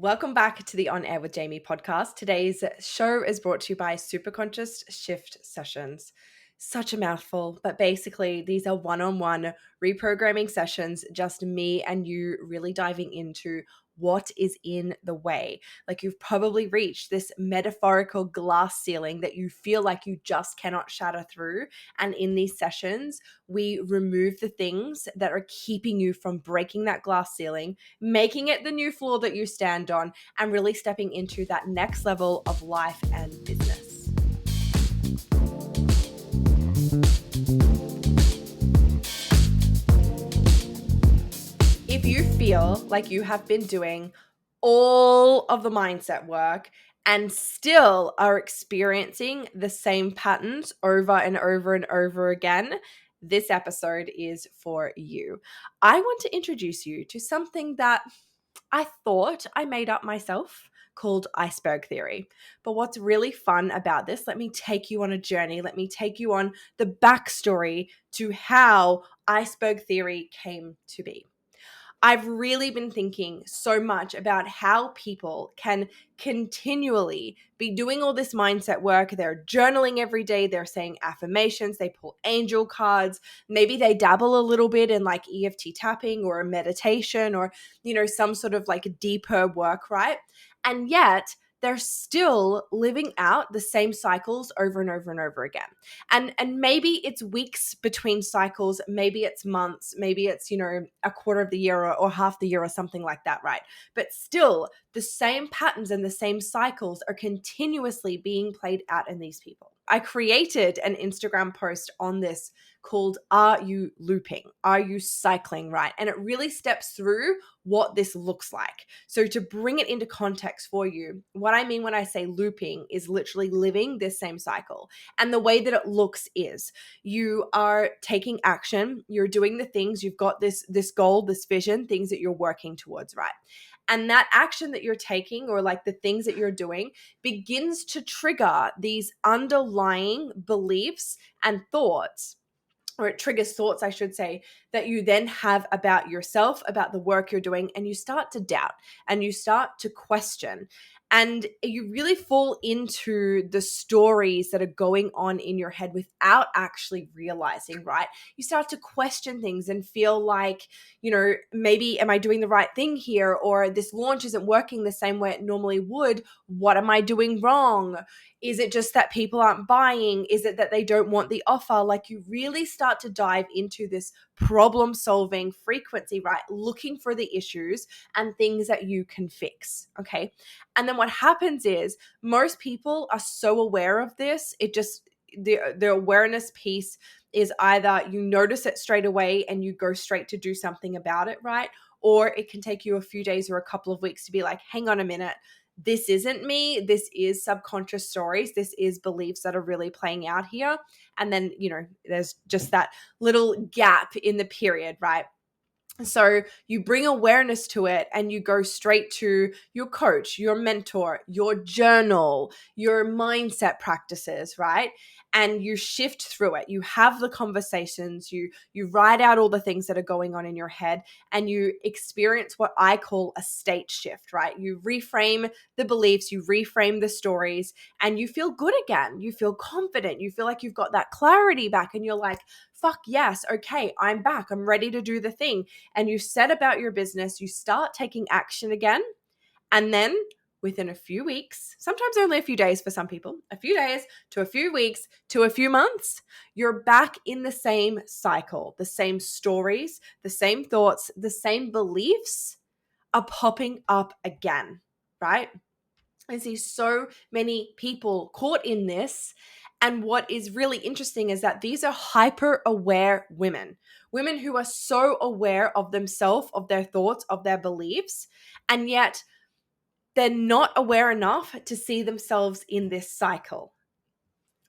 Welcome back to the On Air with Jamie podcast. Today's show is brought to you by Superconscious Shift Sessions. Such a mouthful, but basically, these are one-on-one reprogramming sessions, just me and you really diving into what is in the way. Like you've probably reached this metaphorical glass ceiling that you feel like you just cannot shatter through. And in these sessions, we remove the things that are keeping you from breaking that glass ceiling, making it the new floor that you stand on, and really stepping into that next level of life and business. If you feel like you have been doing all of the mindset work and still are experiencing the same patterns over and over and over again, this episode is for you. I want to introduce you to something that I thought I made up myself called iceberg theory. But what's really fun about this, let me take you on a journey. Let me take you on the backstory to how iceberg theory came to be. I've really been thinking so much about how people can continually be doing all this mindset work. They're journaling every day, they're saying affirmations, they pull angel cards, maybe they dabble a little bit in like EFT tapping or meditation or, some sort of like deeper work, right? And yet, they're still living out the same cycles over and over and over again. And maybe it's weeks between cycles, maybe it's months, maybe it's, a quarter of the year or half the year or something like that, right? But still, the same patterns and the same cycles are continuously being played out in these people. I created an Instagram post on this called Are You Looping? Are You Cycling, right? And it really steps through what this looks like. So to bring it into context for you, what I mean when I say looping is literally living this same cycle. And the way that it looks is you are taking action, you're doing the things, you've got this goal, this vision, things that you're working towards, right? And that action that you're taking or like the things that you're doing begins to trigger these underlying beliefs and thoughts, or it triggers thoughts, I should say, that you then have about yourself, about the work you're doing, and you start to doubt and you start to question. And you really fall into the stories that are going on in your head without actually realizing, right? You start to question things and feel like, maybe am I doing the right thing here? Or this launch isn't working the same way it normally would. What am I doing wrong? Is it just that people aren't buying? Is it that they don't want the offer? Like you really start to dive into this problem solving frequency, right? Looking for the issues and things that you can fix. Okay. And then what happens is most people are so aware of this. It just, the awareness piece is either you notice it straight away and you go straight to do something about it, right? Or it can take you a few days or a couple of weeks to be like, hang on a minute, this isn't me. This is subconscious stories. This is beliefs that are really playing out here. And then, there's just that little gap in the period, right? So you bring awareness to it and you go straight to your coach, your mentor, your journal, your mindset practices, right? And you shift through it. You have the conversations, you write out all the things that are going on in your head and you experience what I call a state shift, right? You reframe the beliefs, you reframe the stories and you feel good again. You feel confident. You feel like you've got that clarity back and you're like, fuck yes, okay, I'm back. I'm ready to do the thing. And you set about your business, you start taking action again. And then within a few weeks, sometimes only a few days for some people, a few days to a few weeks to a few months, you're back in the same cycle. The same stories, the same thoughts, the same beliefs are popping up again, right? I see so many people caught in this. And what is really interesting is that these are hyper aware women who are so aware of themselves, of their thoughts, of their beliefs. And yet they're not aware enough to see themselves in this cycle.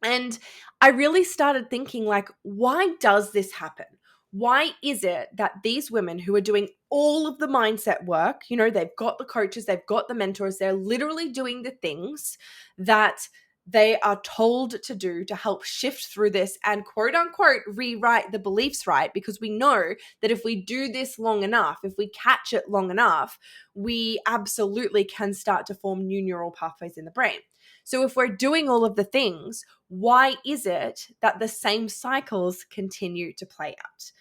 And I really started thinking, like, why does this happen? Why is it that these women who are doing all of the mindset work, they've got the coaches, they've got the mentors, they're literally doing the things that they are told to do to help shift through this and quote unquote rewrite the beliefs, right? Because we know that if we do this long enough, if we catch it long enough, we absolutely can start to form new neural pathways in the brain. So if we're doing all of the things, why is it that the same cycles continue to play out?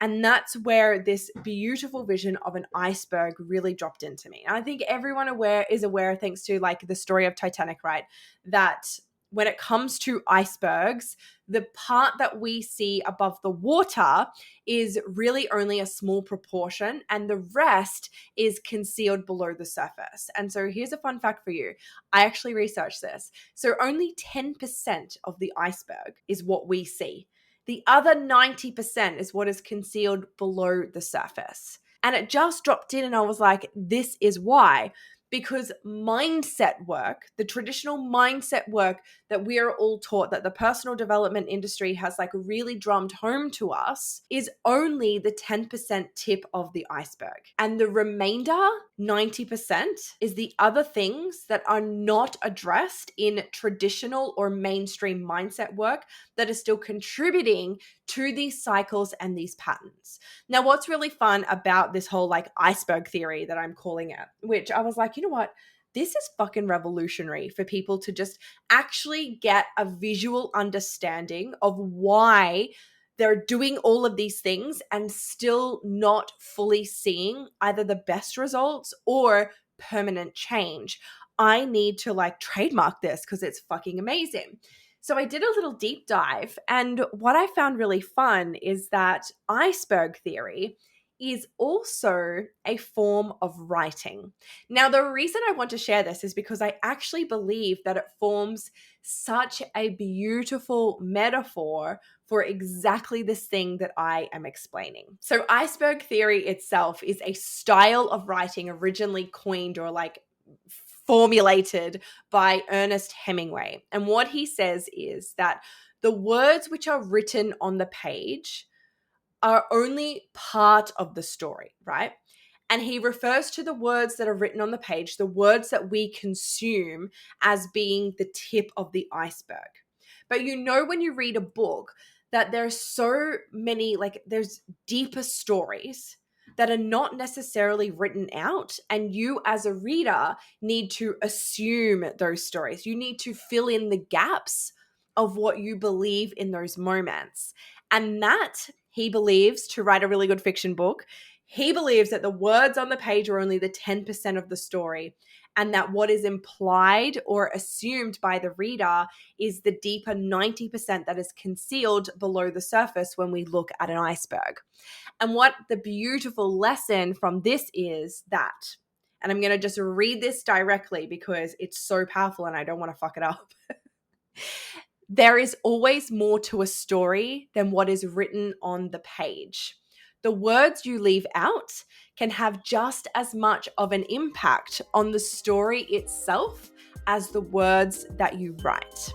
And that's where this beautiful vision of an iceberg really dropped into me. And I think everyone is aware, thanks to like the story of Titanic, right? That when it comes to icebergs, the part that we see above the water is really only a small proportion, and the rest is concealed below the surface. And so here's a fun fact for you. I actually researched this. So only 10% of the iceberg is what we see. The other 90% is what is concealed below the surface. And it just dropped in, and I was like, this is why. Because mindset work, the traditional mindset work that we are all taught, that the personal development industry has like really drummed home to us, is only the 10% tip of the iceberg. And the remainder, 90%, is the other things that are not addressed in traditional or mainstream mindset work that are still contributing to these cycles and these patterns. Now, what's really fun about this whole like iceberg theory that I'm calling it, which I was like, you know what? This is fucking revolutionary for people to just actually get a visual understanding of why they're doing all of these things and still not fully seeing either the best results or permanent change. I need to like trademark this because it's fucking amazing. So I did a little deep dive, and what I found really fun is that iceberg theory is also a form of writing. Now, the reason I want to share this is because I actually believe that it forms such a beautiful metaphor for exactly this thing that I am explaining. So, iceberg theory itself is a style of writing originally coined or like formulated by Ernest Hemingway. And what he says is that the words which are written on the page are only part of the story, right? And he refers to the words that are written on the page, the words that we consume, as being the tip of the iceberg. But you know, when you read a book, that there's so many, like, there's deeper stories that are not necessarily written out. And you, as a reader, need to assume those stories. You need to fill in the gaps of what you believe in those moments. And that, he believes, to write a really good fiction book, he believes that the words on the page are only the 10% of the story, and that what is implied or assumed by the reader is the deeper 90% that is concealed below the surface when we look at an iceberg. And what the beautiful lesson from this is that, and I'm going to just read this directly because it's so powerful and I don't want to fuck it up. There is always more to a story than what is written on the page. The words you leave out can have just as much of an impact on the story itself as the words that you write.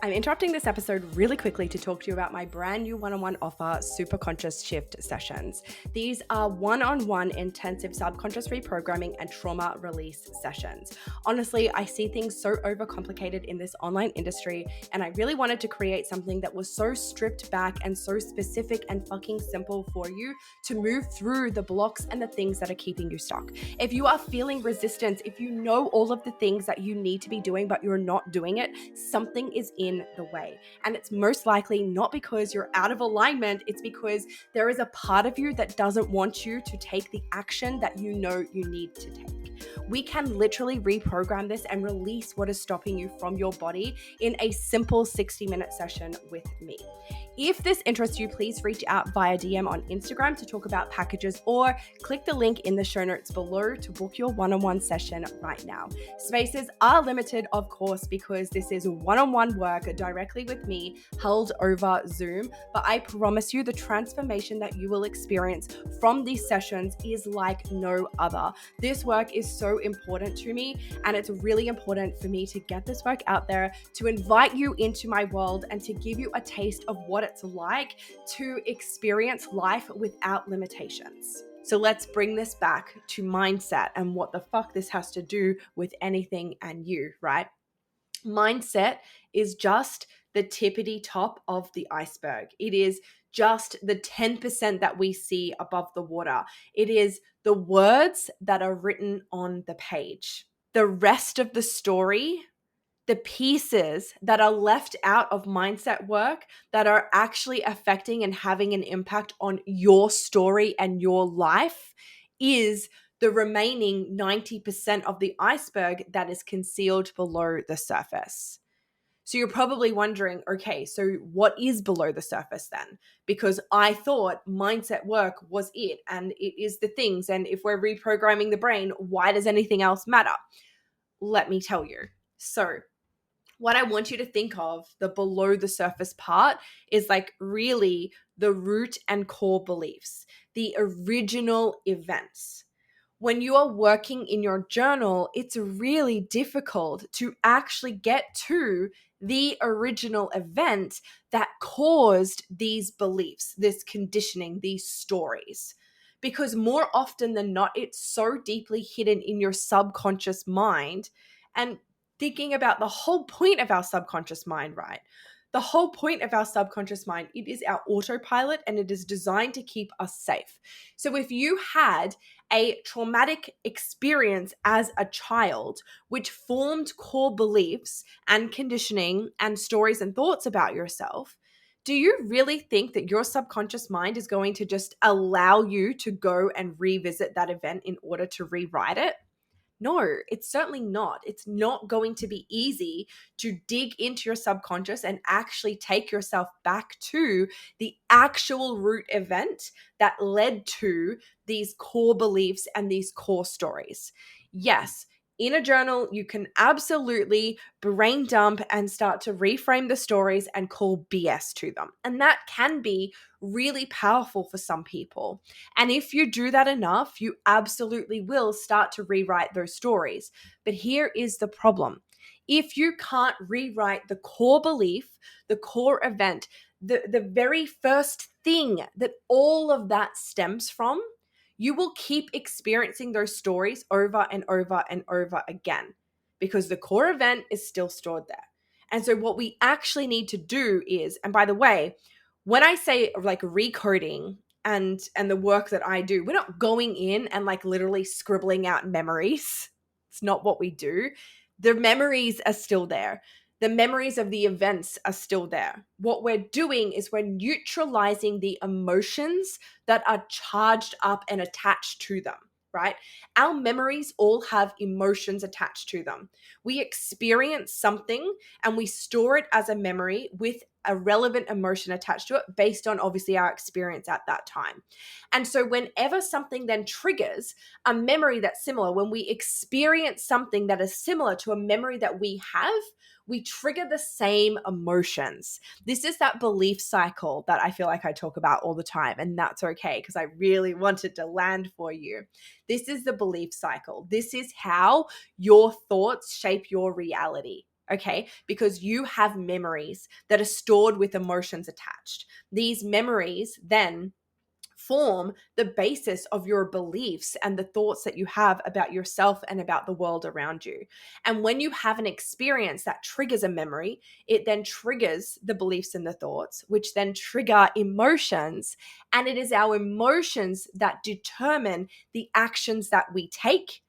I'm interrupting this episode really quickly to talk to you about my brand new one-on-one offer, Super Conscious Shift Sessions. These are one-on-one intensive subconscious reprogramming and trauma release sessions. Honestly, I see things so overcomplicated in this online industry, and I really wanted to create something that was so stripped back and so specific and fucking simple for you to move through the blocks and the things that are keeping you stuck. If you are feeling resistance, if you know all of the things that you need to be doing, but you're not doing it, something is in the way. And it's most likely not because you're out of alignment, it's because there is a part of you that doesn't want you to take the action that you know you need to take. We can literally reprogram this and release what is stopping you from your body in a simple 60-minute session with me. If this interests you, please reach out via DM on Instagram to talk about packages, or click the link in the show notes below to book your one-on-one session right now. Spaces are limited, of course, because this is one-on-one work directly with me held over Zoom, but I promise you the transformation that you will experience from these sessions is like no other. This work is so important to me, and it's really important for me to get this work out there, to invite you into my world, and to give you a taste of what it's like to experience life without limitations. So let's bring this back to mindset and what the fuck this has to do with anything and you, right? Mindset is just the tippity top of the iceberg. It is just the 10% that we see above the water. It is the words that are written on the page. The rest of the story, the pieces that are left out of mindset work that are actually affecting and having an impact on your story and your life, is the remaining 90% of the iceberg that is concealed below the surface. So you're probably wondering, okay, so what is below the surface then? Because I thought mindset work was it, and it is the things. And if we're reprogramming the brain, why does anything else matter? Let me tell you. So what I want you to think of, the below the surface part, is like really the root and core beliefs, the original events. When you are working in your journal, it's really difficult to actually get to the original event that caused these beliefs, this conditioning, these stories. Because more often than not, it's so deeply hidden in your subconscious mind. And thinking about the whole point of our subconscious mind, right? The whole point of our subconscious mind, it is our autopilot, and it is designed to keep us safe. So if you had a traumatic experience as a child, which formed core beliefs and conditioning and stories and thoughts about yourself, do you really think that your subconscious mind is going to just allow you to go and revisit that event in order to rewrite it? No, it's certainly not. It's not going to be easy to dig into your subconscious and actually take yourself back to the actual root event that led to these core beliefs and these core stories. Yes, in a journal, you can absolutely brain dump and start to reframe the stories and call BS to them. And that can be really powerful for some people. And if you do that enough, you absolutely will start to rewrite those stories. But here is the problem. If you can't rewrite the core belief, the core event, the very first thing that all of that stems from, you will keep experiencing those stories over and over and over again because the core event is still stored there. And so what we actually need to do is, and by the way, when I say like recoding and the work that I do, we're not going in and like literally scribbling out memories. It's not what we do. The memories are still there. The memories of the events are still there. What we're doing is we're neutralizing the emotions that are charged up and attached to them, right? Our memories all have emotions attached to them. We experience something and we store it as a memory with a relevant emotion attached to it based on obviously our experience at that time. And so whenever something then triggers a memory that's similar, when we experience something that is similar to a memory that we have, we trigger the same emotions. This is that belief cycle that I feel like I talk about all the time, and that's okay because I really wanted to land for you. This is the belief cycle. This is how your thoughts shape your reality. Okay, because you have memories that are stored with emotions attached. These memories then form the basis of your beliefs and the thoughts that you have about yourself and about the world around you. And when you have an experience that triggers a memory, it then triggers the beliefs and the thoughts, which then trigger emotions. And it is our emotions that determine the actions that we take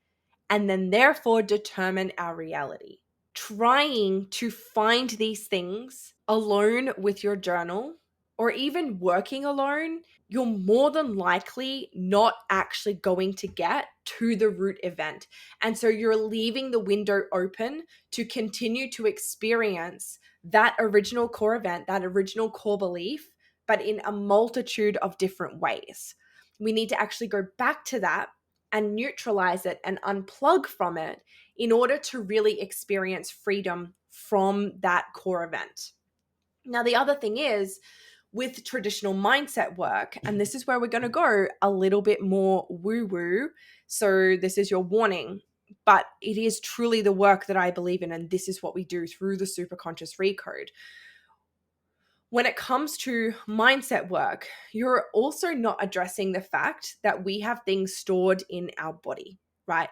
and then therefore determine our reality. Trying to find these things alone with your journal or even working alone, you're more than likely not actually going to get to the root event. And so you're leaving the window open to continue to experience that original core event, that original core belief, but in a multitude of different ways. We need to actually go back to that and neutralize it and unplug from it in order to really experience freedom from that core event. Now, the other thing is with traditional mindset work, and this is where we're going to go a little bit more woo woo. So, this is your warning, but it is truly the work that I believe in, and this is what we do through the Superconscious Recode. When it comes to mindset work, you're also not addressing the fact that we have things stored in our body, right?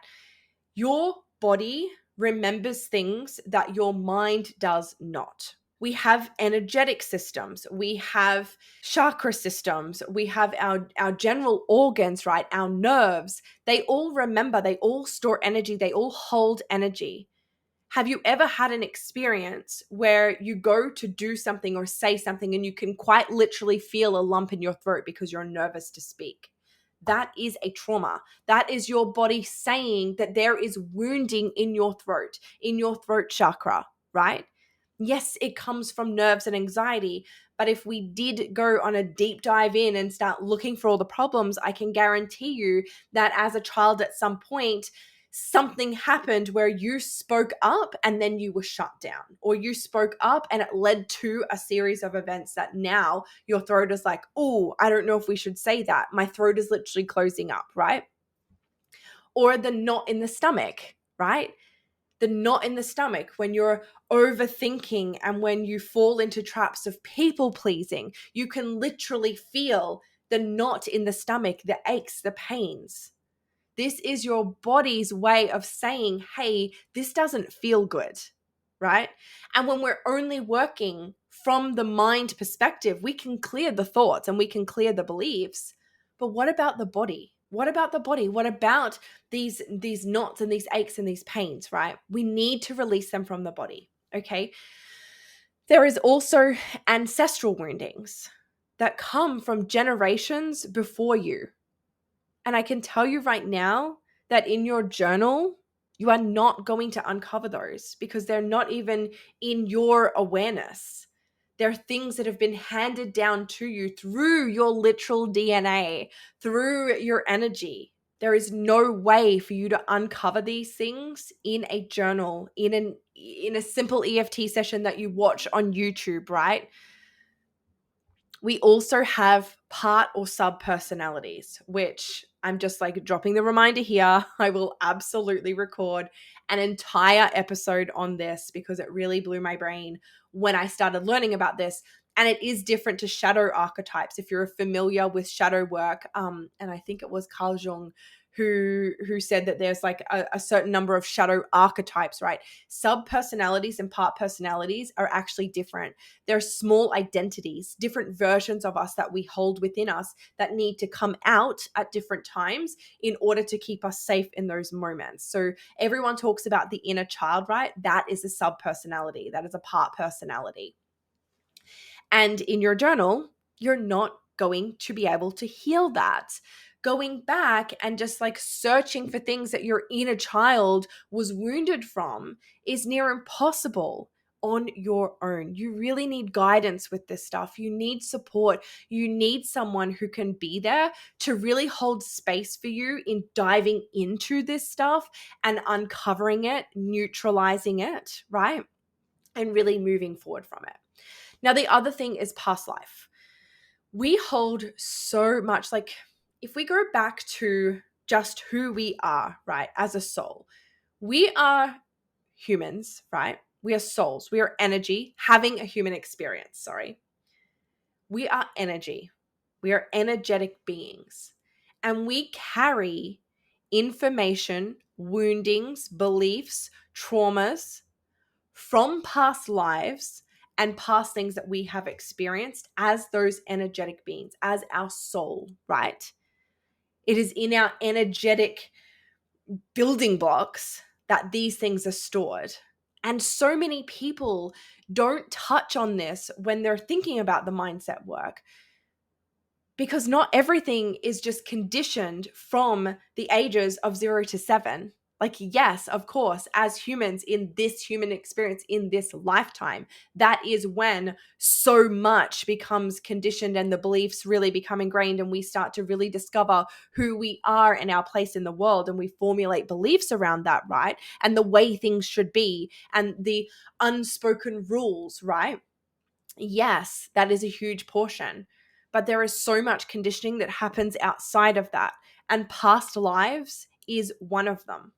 Your body remembers things that your mind does not. We have energetic systems, we have chakra systems, we have our general organs, right? Our nerves, they all remember, they all store energy, they all hold energy. Have you ever had an experience where you go to do something or say something and you can quite literally feel a lump in your throat because you're nervous to speak? That is a trauma. That is your body saying that there is wounding in your throat chakra, right? Yes, it comes from nerves and anxiety, but if we did go on a deep dive in and start looking for all the problems, I can guarantee you that as a child at some point, something happened where you spoke up and then you were shut down, or you spoke up and it led to a series of events that now your throat is like, oh, I don't know if we should say that. My throat is literally closing up, right? Or the knot in the stomach, right? The knot in the stomach when you're overthinking and when you fall into traps of people pleasing, you can literally feel the knot in the stomach, the aches, the pains. This is your body's way of saying, hey, this doesn't feel good, right? And when we're only working from the mind perspective, we can clear the thoughts and we can clear the beliefs. But what about the body? What about the body? What about these knots and these aches and these pains, right? We need to release them from the body, okay? There is also ancestral woundings that come from generations before you. And I can tell you right now that in your journal, you are not going to uncover those because they're not even in your awareness. They're things that have been handed down to you through your literal DNA, through your energy. There is no way for you to uncover these things in a journal, in a simple EFT session that you watch on YouTube, right? We also have part or sub personalities, which I'm just like dropping the reminder here. I will absolutely record an entire episode on this because it really blew my brain when I started learning about this. And it is different to shadow archetypes. If you're familiar with shadow work, and I think it was Carl Jung who said that there's like a certain number of shadow archetypes, right? Sub personalities and part personalities are actually different. They're small identities, different versions of us that we hold within us that need to come out at different times in order to keep us safe in those moments. So everyone talks about the inner child, right? That is a sub personality. That is a part personality. And in your journal, you're not going to be able to heal that. Going back and just like searching for things that your inner child was wounded from is near impossible on your own. You really need guidance with this stuff. You need support. You need someone who can be there to really hold space for you in diving into this stuff and uncovering it, neutralizing it, right? And really moving forward from it. Now, the other thing is past life. We hold so much, like if we go back to just who we are, right, as a soul, we are humans, right? We are souls. We are energy having a human experience, sorry. We are energy. We are energetic beings. And we carry information, woundings, beliefs, traumas from past lives and past things that we have experienced as those energetic beings, as our soul, right? It is in our energetic building blocks that these things are stored. And so many people don't touch on this when they're thinking about the mindset work because not everything is just conditioned from the ages of 0 to 7. Like, yes, of course, as humans in this human experience, in this lifetime, that is when so much becomes conditioned and the beliefs really become ingrained and we start to really discover who we are and our place in the world. And we formulate beliefs around that, right? And the way things should be and the unspoken rules, right? Yes, that is a huge portion. But there is so much conditioning that happens outside of that. And past lives is one of them.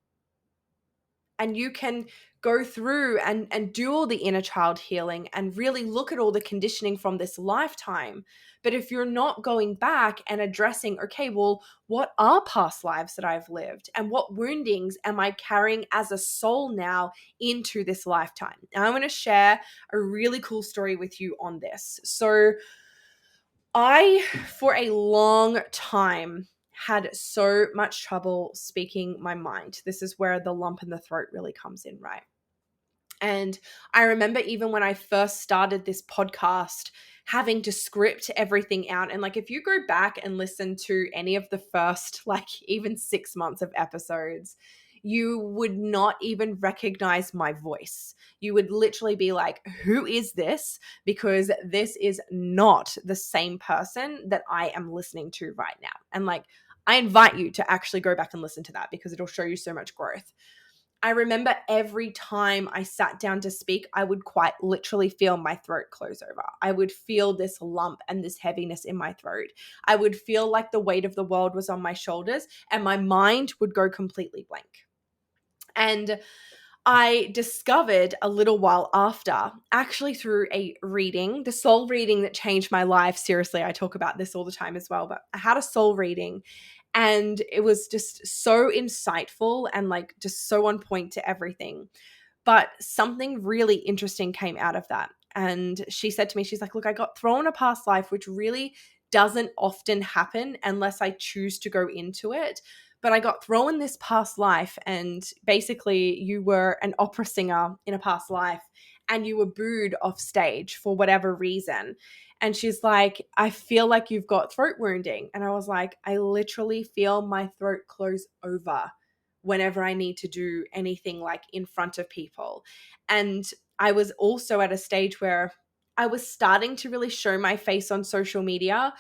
and you can go through and do all the inner child healing and really look at all the conditioning from this lifetime. But if you're not going back and addressing, okay, well, what are past lives that I've lived and what woundings am I carrying as a soul now into this lifetime? And I'm going to share a really cool story with you on this. So I, for a long time, had so much trouble speaking my mind. This is where the lump in the throat really comes in, right? And I remember even when I first started this podcast, having to script everything out. And like, if you go back and listen to any of the first, like, even 6 months of episodes, you would not even recognize my voice. You would literally be like, who is this? Because this is not the same person that I am listening to right now. And like, I invite you to actually go back and listen to that because it'll show you so much growth. I remember every time I sat down to speak, I would quite literally feel my throat close over. I would feel this lump and this heaviness in my throat. I would feel like the weight of the world was on my shoulders and my mind would go completely blank. And I discovered a little while after, actually through a reading, the soul reading that changed my life. Seriously, I talk about this all the time as well, but I had a soul reading and it was just so insightful and like just so on point to everything. But something really interesting came out of that. And she said to me, she's like, look, I got thrown a past life, which really doesn't often happen unless I choose to go into it. But I got thrown this past life, and basically, you were an opera singer in a past life and you were booed off stage for whatever reason. And she's like, I feel like you've got throat wounding. And I was like, I literally feel my throat close over whenever I need to do anything like in front of people. And I was also at a stage where I was starting to really show my face on social media,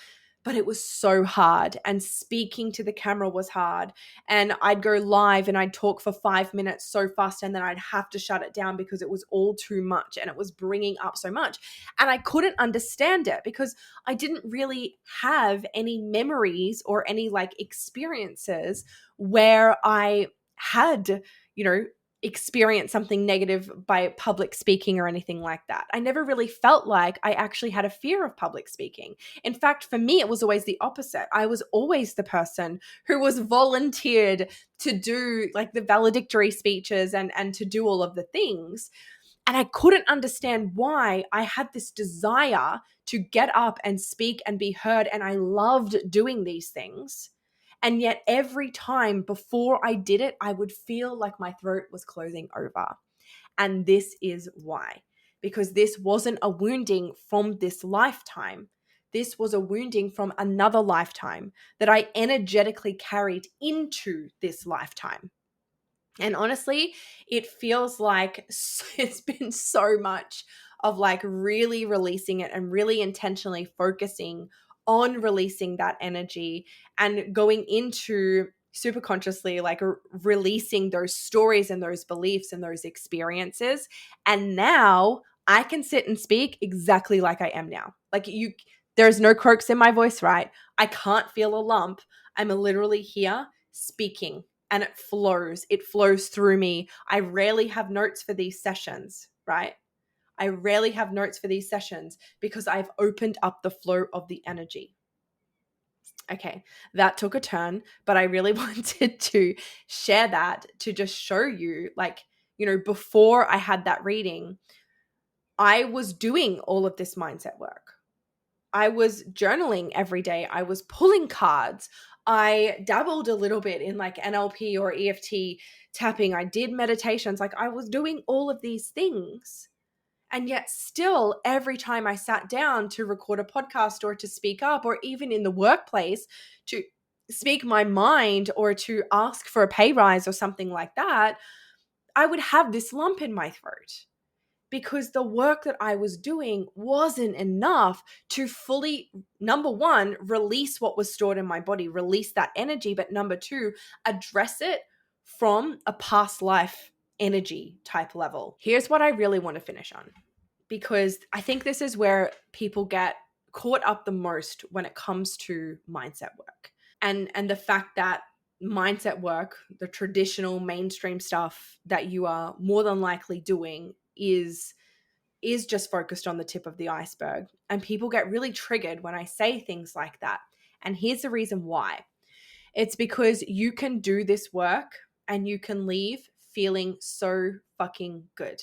but it was so hard. And speaking to the camera was hard. And I'd go live and I'd talk for 5 minutes so fast, and then I'd have to shut it down because it was all too much and it was bringing up so much. And I couldn't understand it because I didn't really have any memories or any like experiences where I had, experienced something negative by public speaking or anything like that. I never really felt like I actually had a fear of public speaking. In fact, for me, it was always the opposite. I was always the person who was volunteered to do like the valedictory speeches and to do all of the things. And I couldn't understand why I had this desire to get up and speak and be heard. And I loved doing these things. And yet every time before I did it, I would feel like my throat was closing over. And this is why. Because this wasn't a wounding from this lifetime. This was a wounding from another lifetime that I energetically carried into this lifetime. And honestly, it feels like it's been so much of like really releasing it and really intentionally focusing on releasing that energy and going into super consciously like releasing those stories and those beliefs and those experiences. And now I can sit and speak exactly like I am now. Like there's no croaks in my voice, right? I can't feel a lump. I'm literally here speaking and it flows through me. I rarely have notes for these sessions, right? I rarely have notes for these sessions because I've opened up the flow of the energy. Okay, that took a turn, but I really wanted to share that to just show you, like, before I had that reading, I was doing all of this mindset work. I was journaling every day. I was pulling cards. I dabbled a little bit in like NLP or EFT tapping. I did meditations. Like I was doing all of these things. And yet still every time I sat down to record a podcast or to speak up or even in the workplace to speak my mind or to ask for a pay rise or something like that, I would have this lump in my throat because the work that I was doing wasn't enough to fully, number one, release what was stored in my body, release that energy, but number two, address it from a past life energy type level. Here's what I really want to finish on, because I think this is where people get caught up the most when it comes to mindset work. And the fact that mindset work, the traditional mainstream stuff that you are more than likely doing is just focused on the tip of the iceberg. And people get really triggered when I say things like that. And here's the reason why. It's because you can do this work and you can leave feeling so fucking good.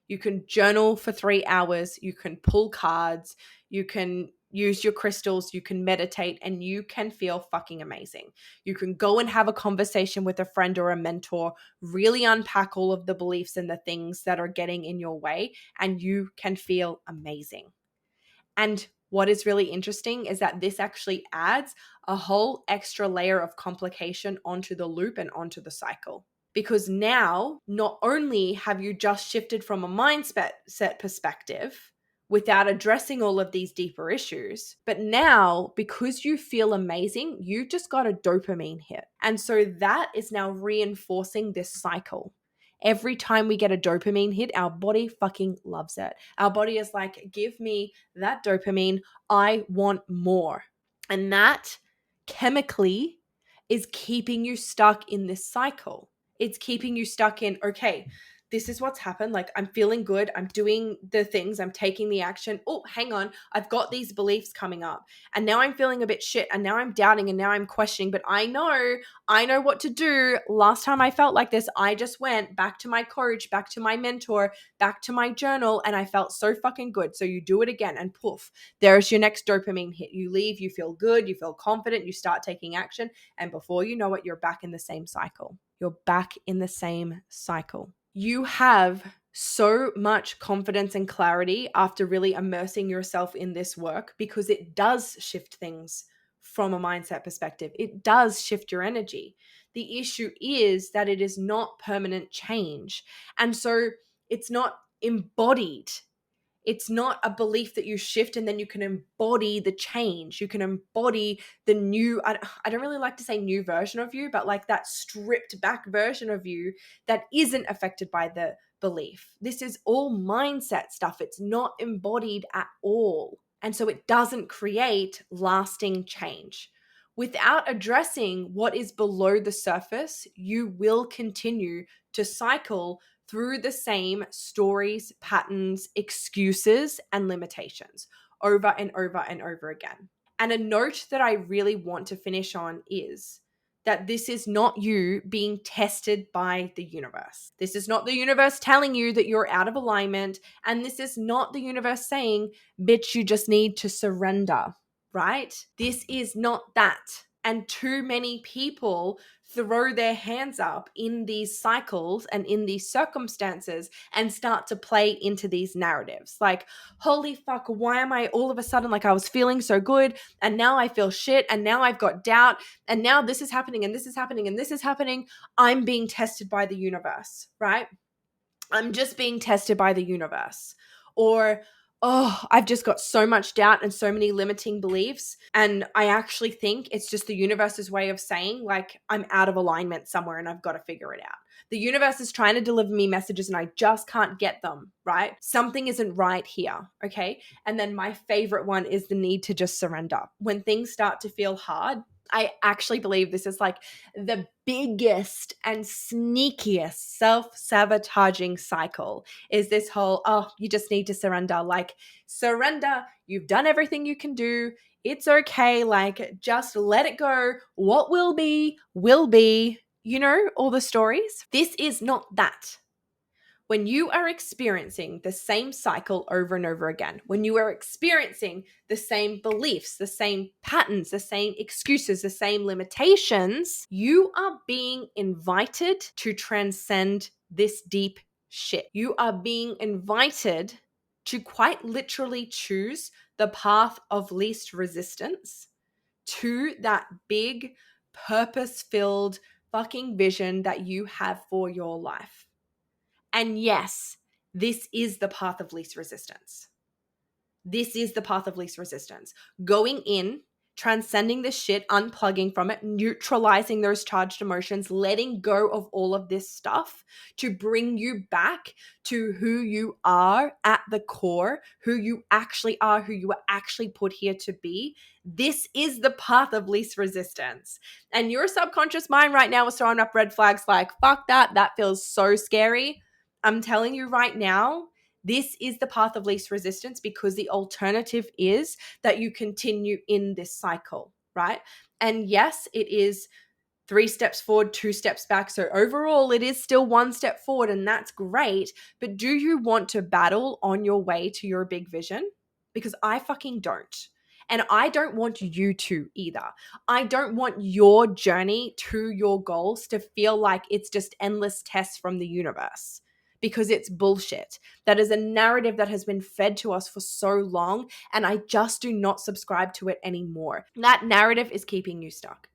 You can journal for 3 hours, you can pull cards, you can use your crystals, you can meditate, and you can feel fucking amazing. You can go and have a conversation with a friend or a mentor, really unpack all of the beliefs and the things that are getting in your way, and you can feel amazing. And what is really interesting is that this actually adds a whole extra layer of complication onto the loop and onto the cycle. Because now, not only have you just shifted from a mindset perspective without addressing all of these deeper issues, but now, because you feel amazing, you just got a dopamine hit. And so that is now reinforcing this cycle. Every time we get a dopamine hit, our body fucking loves it. Our body is like, give me that dopamine. I want more. And that chemically is keeping you stuck in this cycle. It's keeping you stuck in, okay, this is what's happened. Like, I'm feeling good. I'm doing the things. I'm taking the action. Oh, hang on. I've got these beliefs coming up. And now I'm feeling a bit shit. And now I'm doubting and now I'm questioning. But I know what to do. Last time I felt like this, I just went back to my coach, back to my mentor, back to my journal, and I felt so fucking good. So you do it again and poof, there's your next dopamine hit. You leave, you feel good, you feel confident, you start taking action. And before you know it, you're back in the same cycle. You're back in the same cycle. You have so much confidence and clarity after really immersing yourself in this work because it does shift things from a mindset perspective. It does shift your energy. The issue is that it is not permanent change. And so it's not embodied. It's not a belief that you shift and then you can embody the change. You can embody the new, I don't really like to say new version of you, but like that stripped back version of you that isn't affected by the belief. This is all mindset stuff. It's not embodied at all. And so it doesn't create lasting change. Without addressing what is below the surface, you will continue to cycle through the same stories, patterns, excuses, and limitations over and over and over again. And a note that I really want to finish on is that this is not you being tested by the universe. This is not the universe telling you that you're out of alignment. And this is not the universe saying, bitch, you just need to surrender, right? This is not that. And too many people throw their hands up in these cycles and in these circumstances and start to play into these narratives. Like, holy fuck, why am I all of a sudden like I was feeling so good and now I feel shit and now I've got doubt and now this is happening and this is happening and this is happening. I'm being tested by the universe, right? I'm just being tested by the universe. Or, oh, I've just got so much doubt and so many limiting beliefs. And I actually think it's just the universe's way of saying, like, I'm out of alignment somewhere and I've got to figure it out. The universe is trying to deliver me messages and I just can't get them, right? Something isn't right here, okay? And then my favorite one is the need to just surrender. When things start to feel hard, I actually believe this is like the biggest and sneakiest self-sabotaging cycle is this whole, oh, you just need to surrender. Like, surrender. You've done everything you can do. It's okay. Like, just let it go. What will be, will be. You know, all the stories. This is not that. When you are experiencing the same cycle over and over again, when you are experiencing the same beliefs, the same patterns, the same excuses, the same limitations, you are being invited to transcend this deep shit. You are being invited to quite literally choose the path of least resistance to that big, purpose-filled fucking vision that you have for your life. And yes, this is the path of least resistance. This is the path of least resistance. Going in, transcending the shit, unplugging from it, neutralizing those charged emotions, letting go of all of this stuff to bring you back to who you are at the core, who you actually are, who you were actually put here to be. This is the path of least resistance. And your subconscious mind right now is throwing up red flags like, fuck that, that feels so scary. I'm telling you right now, this is the path of least resistance, because the alternative is that you continue in this cycle, right? And yes, it is 3 steps forward, 2 steps back. So overall, it is still 1 step forward, and that's great. But do you want to battle on your way to your big vision? Because I fucking don't. And I don't want you to either. I don't want your journey to your goals to feel like it's just endless tests from the universe, because it's bullshit. That is a narrative that has been fed to us for so long, and I just do not subscribe to it anymore. That narrative is keeping you stuck.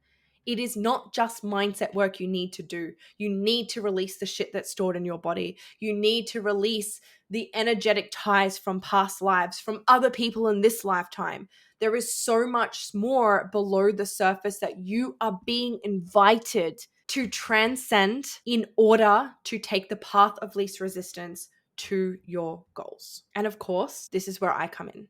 It is not just mindset work you need to do. You need to release the shit that's stored in your body. You need to release the energetic ties from past lives, from other people in this lifetime. There is so much more below the surface that you are being invited to transcend in order to take the path of least resistance to your goals. And of course, this is where I come in.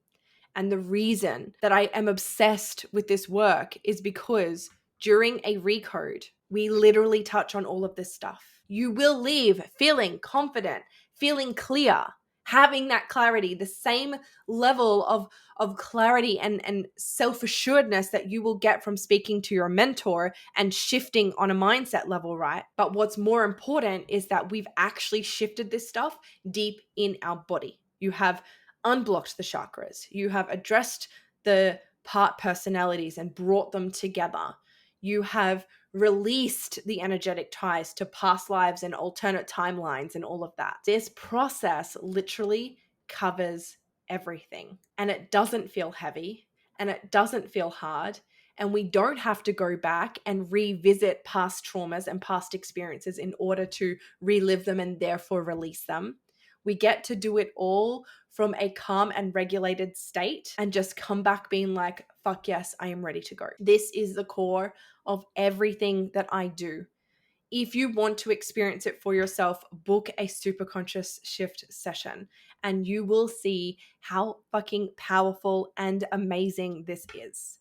And the reason that I am obsessed with this work is because during a recode, we literally touch on all of this stuff. You will leave feeling confident, feeling clear, having that clarity, the same level of clarity and self-assuredness that you will get from speaking to your mentor and shifting on a mindset level, right? But what's more important is that we've actually shifted this stuff deep in our body. You have unblocked the chakras. You have addressed the part personalities and brought them together. You have released the energetic ties to past lives and alternate timelines and all of that. This process literally covers everything, and it doesn't feel heavy and it doesn't feel hard. And we don't have to go back and revisit past traumas and past experiences in order to relive them and therefore release them. We get to do it all from a calm and regulated state and just come back being like, fuck yes, I am ready to go. This is the core of everything that I do. If you want to experience it for yourself, book a super conscious shift session and you will see how fucking powerful and amazing this is.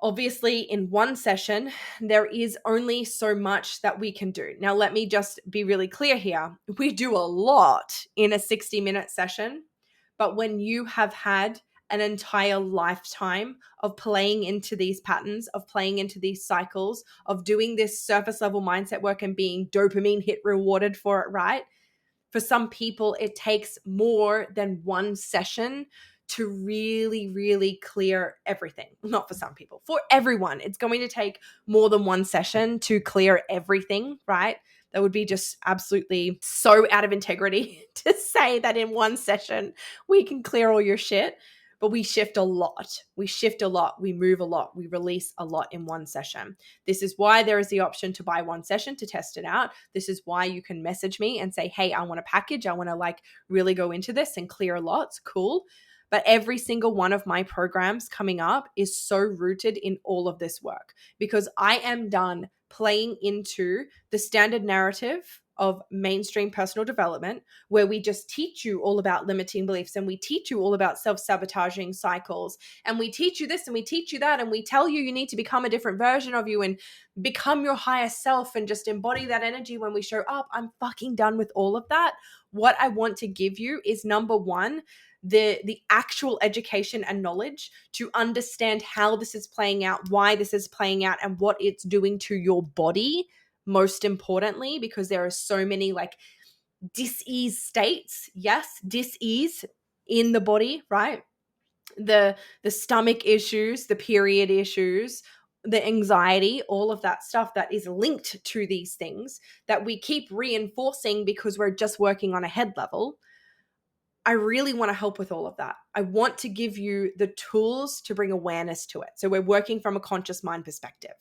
Obviously, in one session, there is only so much that we can do. Now, let me just be really clear here. We do a lot in a 60-minute session, but when you have had an entire lifetime of playing into these patterns, of playing into these cycles, of doing this surface level mindset work and being dopamine hit rewarded for it, right? For some people, it takes more than one session to really, really clear everything. Not for some people. For everyone, it's going to take more than one session to clear everything, right? That would be just absolutely so out of integrity to say that in one session we can clear all your shit. But we shift a lot. We shift a lot. We move a lot. We release a lot in one session. This is why there is the option to buy one session to test it out. This is why you can message me and say, hey, I want a package. I want to like really go into this and clear lots. Cool. But every single one of my programs coming up is so rooted in all of this work, because I am done playing into the standard narrative of mainstream personal development, where we just teach you all about limiting beliefs and we teach you all about self-sabotaging cycles and we teach you this and we teach you that and we tell you you need to become a different version of you and become your higher self and just embody that energy when we show up. I'm fucking done with all of that. What I want to give you is, number one, the actual education and knowledge to understand how this is playing out, why this is playing out, and what it's doing to your body, most importantly, because there are so many like dis-ease states. Yes, dis-ease in the body, right? The stomach issues, the period issues, the anxiety, all of that stuff that is linked to these things that we keep reinforcing because we're just working on a head level. I really want to help with all of that. I want to give you the tools to bring awareness to it. So we're working from a conscious mind perspective.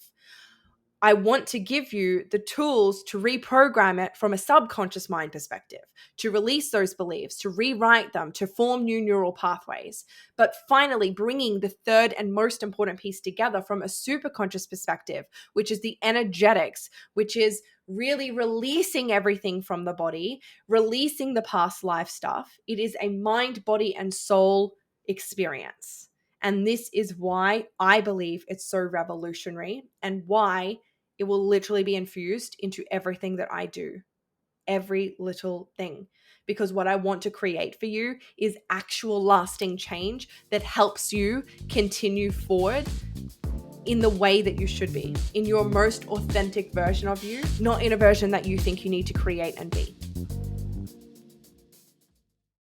I want to give you the tools to reprogram it from a subconscious mind perspective, to release those beliefs, to rewrite them, to form new neural pathways. But finally, bringing the third and most important piece together from a superconscious perspective, which is the energetics, which is really releasing everything from the body, releasing the past life stuff. It is a mind, body, and soul experience. And this is why I believe it's so revolutionary and why it will literally be infused into everything that I do, every little thing. Because what I want to create for you is actual lasting change that helps you continue forward in the way that you should be, in your most authentic version of you, not in a version that you think you need to create and be.